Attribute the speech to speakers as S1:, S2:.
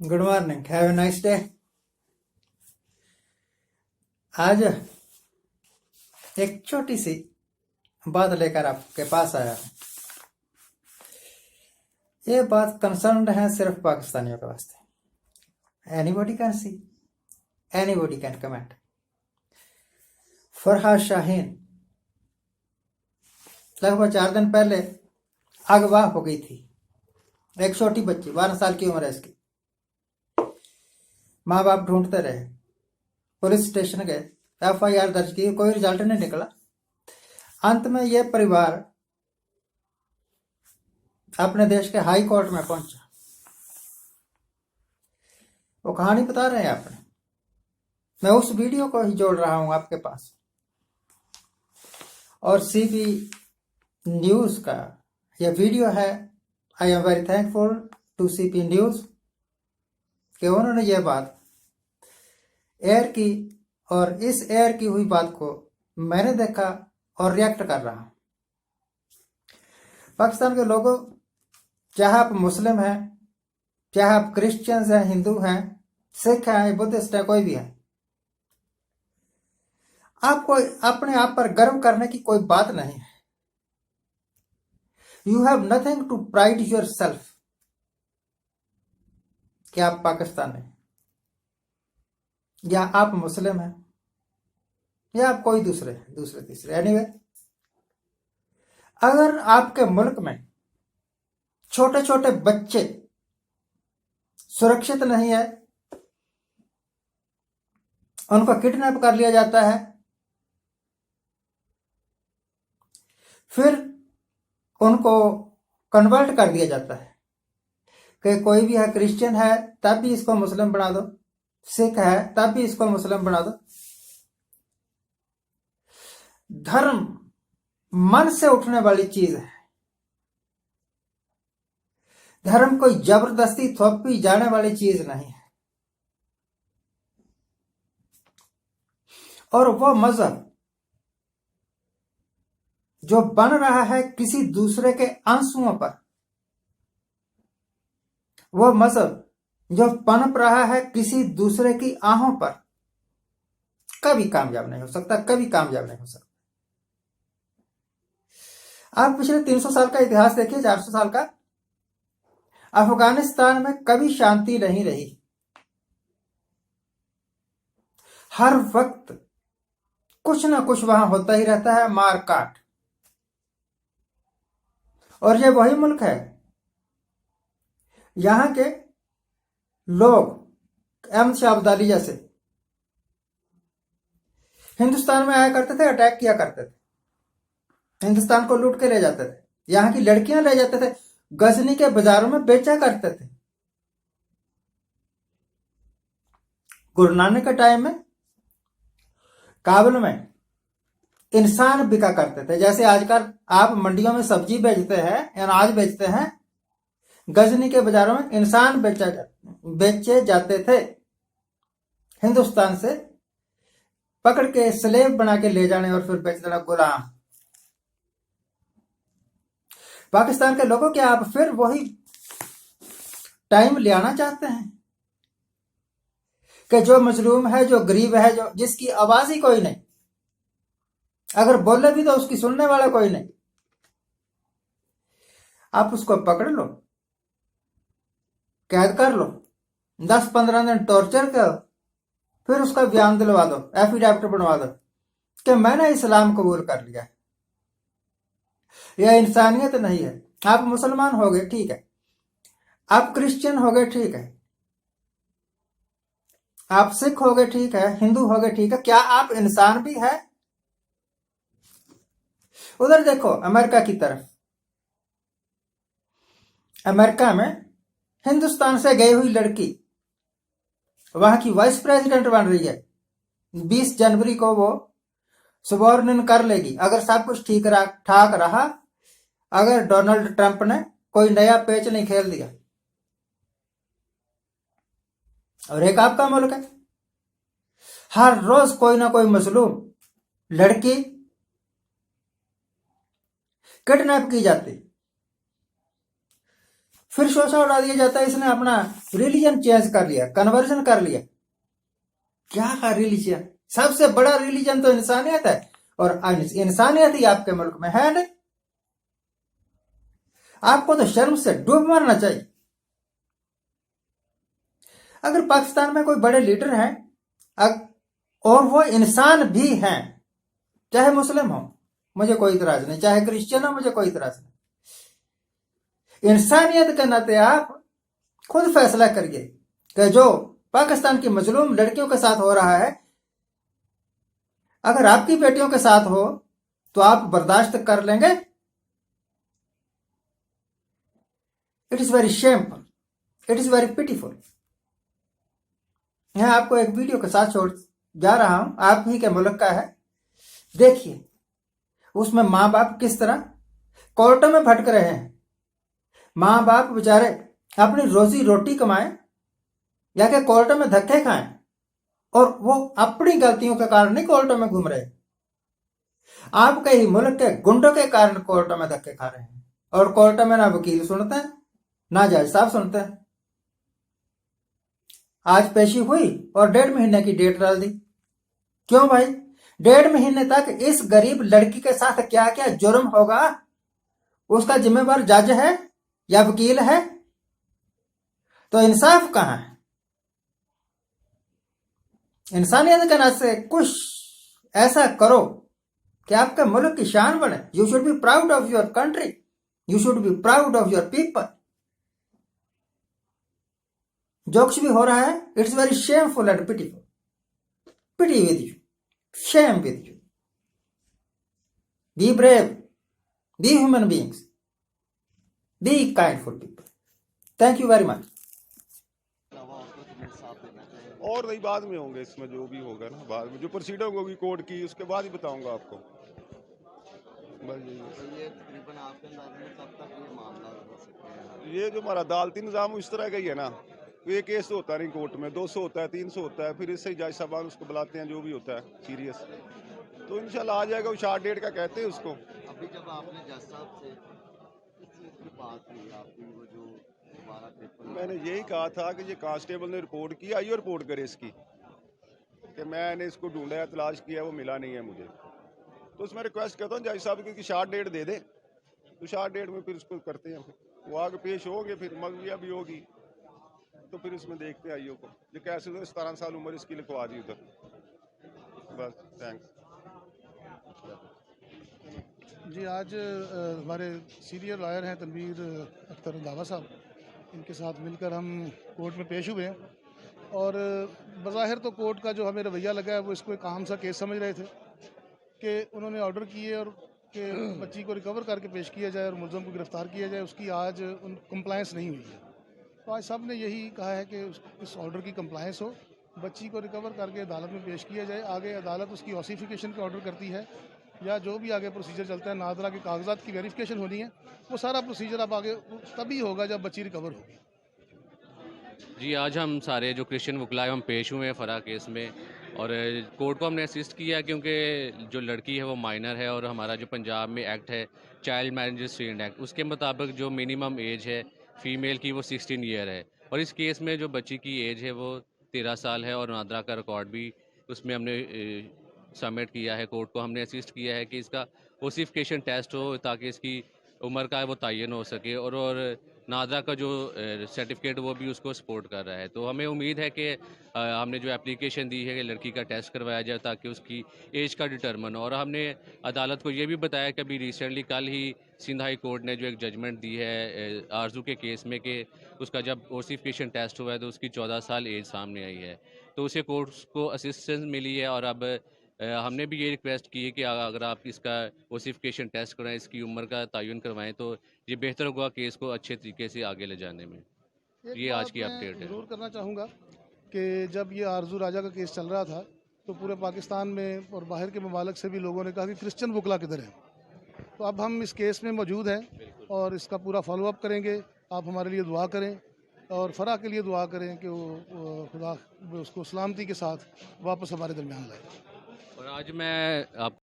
S1: Good morning, have a nice day. आज एक छोटी सी बात लेकर आपके पास आया हूं। ये बात कंसर्न्ड है सिर्फ पाकिस्तानियों के वास्ते। Anybody can see, anybody can comment. Farhad Shaheen लगभग 4 दिन पहले अगवा हो गई थी। एक छोटी बच्ची, 12 साल की उम्र है इसकी। माँ बाप ढूंढते रहे, पुलिस स्टेशन गए, FIR दर्ज की, कोई रिजल्ट नहीं निकला। अंत में यह परिवार अपने देश के हाई कोर्ट में पहुंचा। वो कहानी बता रहे हैं आपने। मैं उस वीडियो को ही जोड़ रहा हूं आपके पास। और CP न्यूज का यह वीडियो है। I am very thankful to CP news कि उन्होंने यह बात एयर की, और इस एयर की हुई बात को मैंने देखा और रिएक्ट कर रहा हूं। पाकिस्तान के लोगों, चाहे आप मुस्लिम हैं, चाहे आप क्रिश्चियंस हैं, हिंदू हैं, सिख हैं, बुद्धिस्ट हैं, कोई भी है, आपको अपने आप पर गर्व करने की कोई बात नहीं है। You have nothing to pride your self कि आप पाकिस्तान हैं, या आप मुस्लिम हैं, या आप कोई दूसरे तीसरे। एनीवे, अगर आपके मुल्क में छोटे छोटे बच्चे सुरक्षित नहीं है, उनको किडनैप कर लिया जाता है, फिर उनको कन्वर्ट कर दिया जाता है कि कोई भी है, क्रिश्चियन है तब भी इसको मुस्लिम बना दो, सिख है तब भी इसको मुस्लिम बना दो। धर्म मन से उठने वाली चीज है। धर्म कोई जबरदस्ती थोपी जाने वाली चीज नहीं है। और वो मजहब जो बन रहा है किसी दूसरे के आंसुओं पर, वो मजहब जो पनप रहा है किसी दूसरे की आहों पर, कभी कामयाब नहीं हो सकता, कभी कामयाब नहीं हो सकता। आप पिछले 300 साल का इतिहास देखिए, 400 साल का। अफगानिस्तान में कभी शांति नहीं रही। हर वक्त कुछ ना कुछ वहां होता ही रहता है, मार काट। और ये वही मुल्क है, यहां के लोग अहमद शाह अब्दाली जैसे हिंदुस्तान में आया करते थे, अटैक किया करते थे, हिंदुस्तान को लूट के ले जाते थे, यहां की लड़कियां ले जाते थे, गजनी के बाजारों में बेचा करते थे। गुरु नानक के टाइम में काबुल में इंसान बिका करते थे। जैसे आजकल आप मंडियों में सब्जी बेचते हैं, अनाज बेचते हैं, गजनी के बाजारों में इंसान बेचे जाते थे। हिंदुस्तान से पकड़ के स्लेव बना के ले जाने और फिर बेच देना, गुलाम। पाकिस्तान के लोगों, क्या आप फिर वही टाइम ले आना चाहते हैं कि जो मजलूम है, जो गरीब है, जो जिसकी आवाज ही कोई नहीं, अगर बोले भी तो उसकी सुनने वाला कोई नहीं, आप उसको पकड़ लो, कैद कर लो, 10-15 दिन टॉर्चर करो, फिर उसका बयान दिलवा दो, एफिडेविट बनवा दो कि मैंने इस्लाम कबूल कर लिया। यह इंसानियत नहीं है। आप मुसलमान हो गए, ठीक है, आप क्रिश्चियन हो गए, ठीक है, आप सिख हो गए, ठीक है, हिंदू हो गए, ठीक है, क्या आप इंसान भी है? उधर देखो अमेरिका की तरफ। अमेरिका में हिंदुस्तान से गई हुई लड़की वहां की वाइस प्रेसिडेंट बन रही है। 20 जनवरी को वो सुबॉर्डिनेट कर लेगी, अगर सब कुछ ठीक ठाक रहा, अगर डोनाल्ड ट्रंप ने कोई नया पेच नहीं खेल दिया। और एक आपका मुल्क है, हर रोज कोई ना कोई मजलूम लड़की किडनैप की जाती, फिर शोषा उड़ा दिया जाता है इसने अपना रिलीजन चेंज कर लिया, कन्वर्जन कर लिया। क्या है रिलीजन? सबसे बड़ा रिलीजन तो इंसानियत है, और इंसानियत ही आपके मुल्क में है नहीं। आपको तो शर्म से डूब मरना चाहिए। अगर पाकिस्तान में कोई बड़े लीडर हैं और वो इंसान भी हैं, चाहे मुस्लिम हो मुझे कोई इतराज नहीं, चाहे क्रिश्चियन हो मुझे कोई इतराज नहीं, इंसानियत के नाते आप खुद फैसला करिए कि जो पाकिस्तान की मजलूम लड़कियों के साथ हो रहा है, अगर आपकी बेटियों के साथ हो तो आप बर्दाश्त कर लेंगे? It is very shameful, it is very pitiful. मैं आपको एक वीडियो के साथ छोड़ जा रहा हूं, आप ही के मुल्क का है, देखिए उसमें मां बाप किस तरह कोर्टों में भटक रहे हैं। मां बाप बेचारे अपनी रोजी रोटी कमाएं या कि कोर्टों में धक्के खाएं, और वो अपनी गलतियों के कारण नहीं कोर्टों में घूम रहे, आपके ही मुल्क के गुंडों के कारण कोर्टों में धक्के खा रहे हैं। और कोर्टों में ना वकील सुनते हैं ना जज साहब सुनते हैं। आज पेशी हुई और 1.5 महीने की डेट डाल दी। क्यों भाई? 1.5 महीने तक इस गरीब लड़की के साथ क्या क्या जुर्म होगा उसका जिम्मेवार जज है या वकील है? तो इंसाफ कहां है? इंसानियत के नाते से कुछ ऐसा करो कि आपके मुल्क की शान बने। You should be proud of your country, you should be proud of your people. जो कुछ भी हो रहा है, it's very shameful and pitiful. Pity with you, shame with you. Be brave, be human beings, be kindful people. Thank you very much.
S2: और नहीं, बाद में होंगे इसमें जो भी होगा ना, बाद में जो प्रोसीडिंग होगी कोर्ट की उसके बाद ही बताऊंगा आपको। बस
S3: ये तकरीबन आपके अंदाज में कब तक ये मामला हो सकता है?
S2: ये जो हमारा अदालती निज़ाम इस तरह का ही है ना, ये केस तो होता नहीं कोर्ट में, 200 होता है, 300 होता है, फिर इससे ही जज साहबान उसको बुलाते हैं जो भी होता है सीरियस, तो इंशाल्लाह आ जाएगा। वो शार्ट डेट का कहते हैं उसको।
S3: अभी जब आपने जज साहब से इस चीज़ की बात हुई आपकी, वो जो दोबारा पेपर,
S2: मैंने यही कहा था कि ये कांस्टेबल ने रिपोर्ट की, आइए रिपोर्ट करे इसकी, कि मैंने इसको ढूंढा है, तलाश किया, वो मिला नहीं है मुझे। तो उसमें रिक्वेस्ट करता हूँ जज साहब की शार्ट डेट दे दे, तो शार्ट डेट में फिर उसको करते हैं, फिर वो आगे पेश होंगे, फिर मगविया भी होगी, तो फिर उसमें देखते हैं आइयो को। ये कैसे 17 साल उम्र इसकी लिखवा दी उधर। बस, थैंक्स
S4: जी। आज हमारे सीनियर लॉयर हैं तनवीर अख्तर रंधावा साहब, इनके साथ मिलकर हम कोर्ट में पेश हुए हैं। और बज़ाहिर तो कोर्ट का जो हमें रवैया लगा है वो इसको एक आम सा केस समझ रहे थे कि उन्होंने ऑर्डर किए और कि बच्ची को रिकवर करके पेश किया जाए और मुलज़म को गिरफ़्तार किया जाए, उसकी आज उन कंप्लायंस नहीं हुई है। तो आज साहब ने यही कहा है कि इस ऑर्डर की कंप्लायंस हो, बच्ची को रिकवर करके अदालत में पेश किया जाए। आगे अदालत उसकी ऑसिफिकेशन का ऑर्डर करती है या जो भी आगे प्रोसीजर चलता है, नादरा के कागजात की वेरिफिकेशन होनी है, वो सारा प्रोसीजर अब आगे तभी होगा जब बच्ची रिकवर होगी।
S5: जी, आज हम सारे जो क्रिश्चियन वकला हम पेश हुए हैं फ़रा केस में, और कोर्ट को हमने असिस्ट किया क्योंकि जो लड़की है वो माइनर है, और हमारा जो पंजाब में एक्ट है चाइल्ड मैरिज रिस्ट्रेंट एक्ट, उसके मुताबिक जो मिनिमम एज है फ़ीमेल की वो 16 ईयर है, और इस केस में जो बच्ची की एज है वो 13 साल है, और नादरा का रिकॉर्ड भी उसमें हमने सबमिट किया है। कोर्ट को हमने असिस्ट किया है कि इसका ओसिफिकेशन टेस्ट हो ताकि इसकी उम्र का वो तयन हो सके, और नादरा का जो सर्टिफिकेट वो भी उसको सपोर्ट कर रहा है। तो हमें उम्मीद है कि हमने जो एप्लीकेशन दी है कि लड़की का टेस्ट करवाया जाए ताकि उसकी एज का डिटर्मन हो। और हमने अदालत को ये भी बताया कि अभी रिसेंटली कल ही सिंध हाई कोर्ट ने जो एक जजमेंट दी है आरजू के केस में कि उसका जब ओसिफिकेशन टेस्ट हुआ है तो उसकी 14 साल एज सामने आई है, तो उसे कोर्ट को असिस्टेंस मिली है। और अब हमने भी ये रिक्वेस्ट की है कि अगर आप इसका ओसिफिकेशन टेस्ट कराएं, इसकी उम्र का तयन करवाएं, तो ये बेहतर होगा केस को अच्छे तरीके से आगे ले जाने में। ये आज की अपडेट है।
S4: ज़रूर करना चाहूँगा कि जब ये आरजू राजा का केस चल रहा था तो पूरे पाकिस्तान में और बाहर के ममालिक से भी लोगों ने कहा कि क्रिश्चियन वकला किधर हैं। तो अब हम इस केस में मौजूद हैं और इसका पूरा फॉलोअप करेंगे। आप हमारे लिए दुआ करें और फ़रा के लिए दुआ करें कि वो खुदा उसको सलामती के साथ वापस हमारे दरमियान लाए।
S5: और आज मैं आप